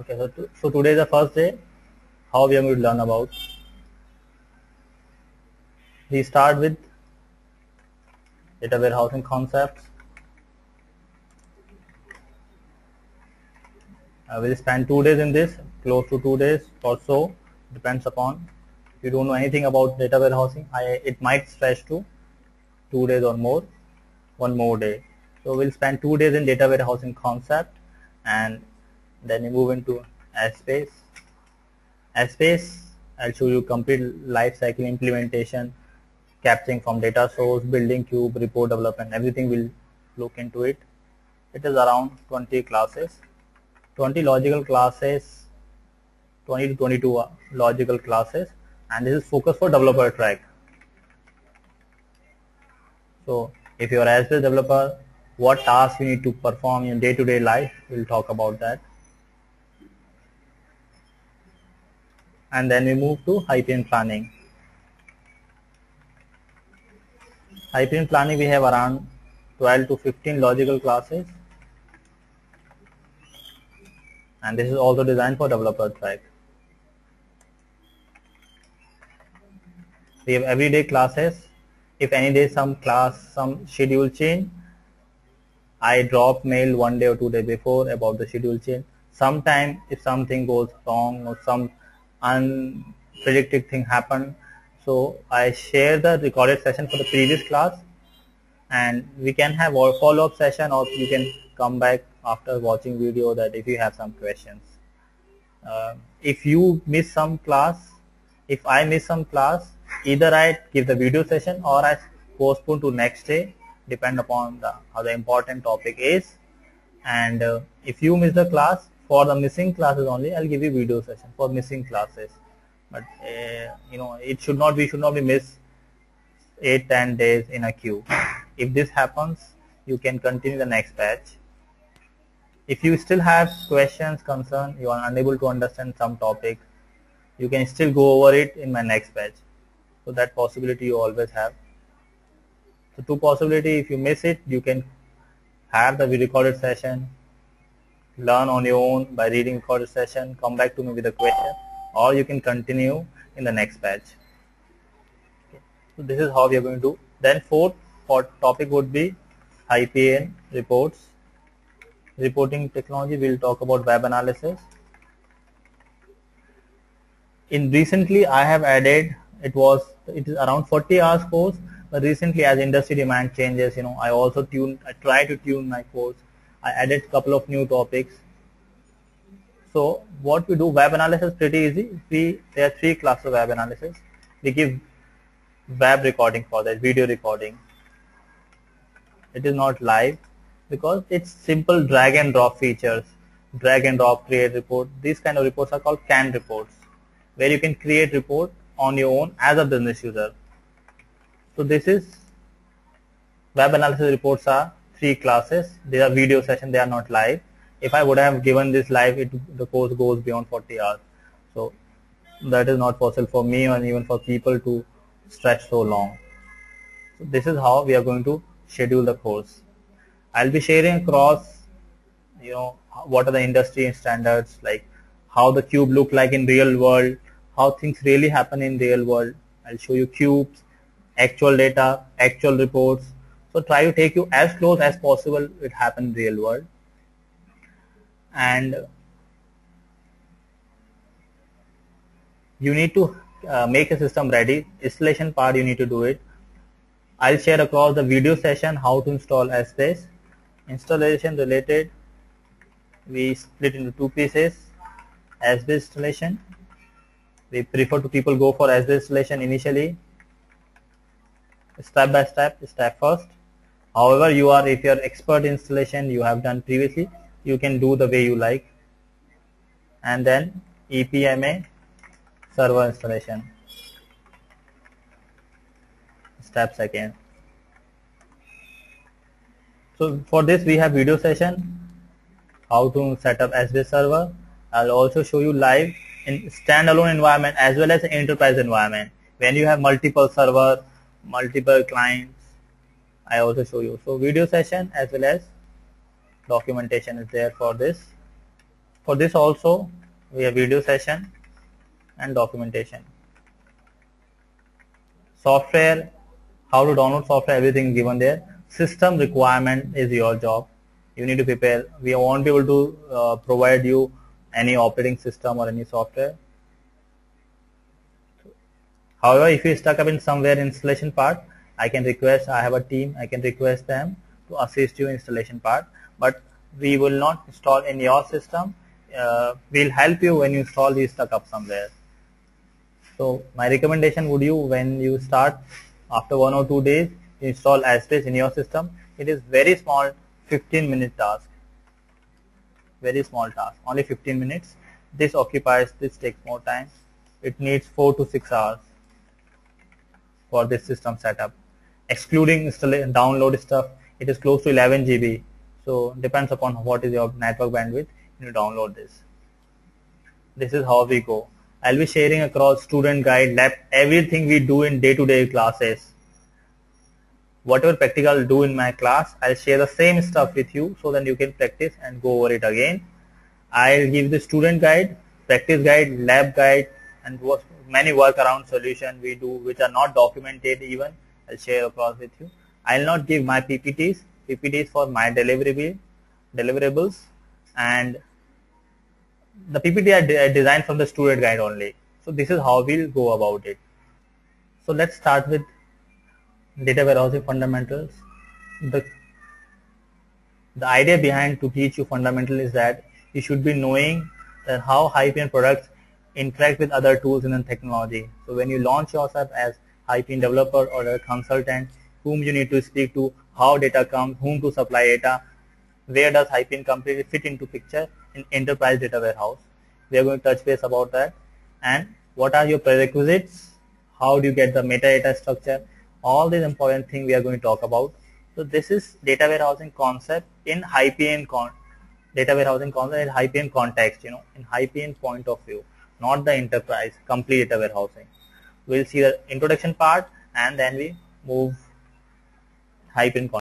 Okay, so today is the first day. How we are going to learn about? We start with data warehousing concepts. We'll spend 2 days in this, close to 2 days or so, depends upon. If you don't know anything about data warehousing, it might stretch to 2 days or more, one more day. So we'll spend 2 days in data warehousing concept, and then we move into Space. Space, I'll show you complete life cycle implementation, capturing from data source, building cube, report development, everything will look into it. It is around 20 classes, 20 logical classes, 20 to 22 logical classes, and this is focused for developer track. So if you are as a developer, what tasks you need to perform in day-to-day life, we'll talk about that. And then we move to high-pin planning. High-pin planning, we have around 12 to 15 logical classes, and this is also designed for developer track. We have everyday classes. If any day some schedule change, I drop mail 1 day or 2 days before about the schedule change. Sometimes if something goes wrong or some unpredicted thing happen, so I share the recorded session for the previous class, and we can have a follow-up session, or you can come back after watching video that if you have some questions. If you miss some class, if I miss some class, either I give the video session or I postpone to next day, depend upon how the important topic is. And if you miss the class, for the missing classes only, I'll give you video session for missing classes. But it should not be missed 8-10 days in a queue. If this happens, you can continue the next batch. If you still have questions, concern, you are unable to understand some topic, you can still go over it in my next batch. So that possibility you always have. So two possibility, if you miss it, you can have the recorded session, learn on your own by reading recorded session, come back to me with a question, or you can continue in the next batch. Okay. So this is how we are going to do. Then fourth topic would be IPN reports. Reporting technology, we'll talk about web analysis. Recently I have added, it is around 40 hours course, but recently as industry demand changes, I try to tune my course. I added couple of new topics. So what we do, web analysis pretty easy. There are 3 classes of web analysis. We give web recording for that, video recording. It is not live because it's simple drag and drop features. Drag and drop, create report. These kind of reports are called canned reports, where you can create report on your own as a business user. So this is web analysis reports are 3 classes. They are video session, they are not live. If I would have given this live, the course goes beyond 40 hours. So that is not possible for me and even for people to stretch so long. So this is how we are going to schedule the course. I'll be sharing across, what are the industry standards, like how the cube look like in real world, how things really happen in real world. I'll show you cubes, actual data, actual reports. So try to take you as close as possible it happen in real world. And you need to make a system ready. Installation part you need to do it. I'll share across the video session how to install Space. Installation related, we split into 2 pieces. Space installation, we prefer to people go for Space installation initially, step by step first. However, if you are expert installation, you have done previously, you can do the way you like. And then EPMA server installation, step second. So for this we have video session, how to set up Space server. I'll also show you live in standalone environment as well as enterprise environment. When you have multiple server, multiple clients, I also show you. So video session as well as documentation is there for this. For this also we have video session and documentation. Software, how to download software, everything given there. System requirement is your job. You need to prepare. We won't be able to provide you any operating system or any software. However, if you stuck up in somewhere installation part, I can request, I have a team, I can request them to assist you in installation part, but we will not install in your system. We'll help you when you install these stuck up somewhere. So my recommendation would you, when you start, after 1 or 2 days, you install Asterisk in your system. It is very small, 15-minute task. Very small task, only 15 minutes. This takes more time. It needs 4 to 6 hours for this system setup. Excluding download stuff, it is close to 11 GB. So depends upon what is your network bandwidth, you download this. This is how we go. I'll be sharing across student guide, lab, everything we do in day-to-day classes. Whatever practical do in my class, I'll share the same stuff with you so that you can practice and go over it again. I'll give the student guide, practice guide, lab guide, and many workaround solution we do which are not documented even. I'll share across with you. I'll not give my PPTs for my deliverables, and the PPT are designed from the student guide only. So this is how we'll go about it. So let's start with data warehousing fundamentals. The idea behind to teach you fundamental is that you should be knowing that how HiPN products interact with other tools in the technology. So when you launch yourself as HiPN developer or a consultant, whom you need to speak to, how data comes, whom to supply data, where does HiPN completely fit into picture in enterprise data warehouse. We are going to touch base about that, and what are your prerequisites, how do you get the metadata structure, all these important things we are going to talk about. So this is data warehousing concept in HiPN data warehousing concept in HiPN context, in HiPN point of view, not the enterprise complete data warehousing. We'll see the introduction part and then we move HiPN context.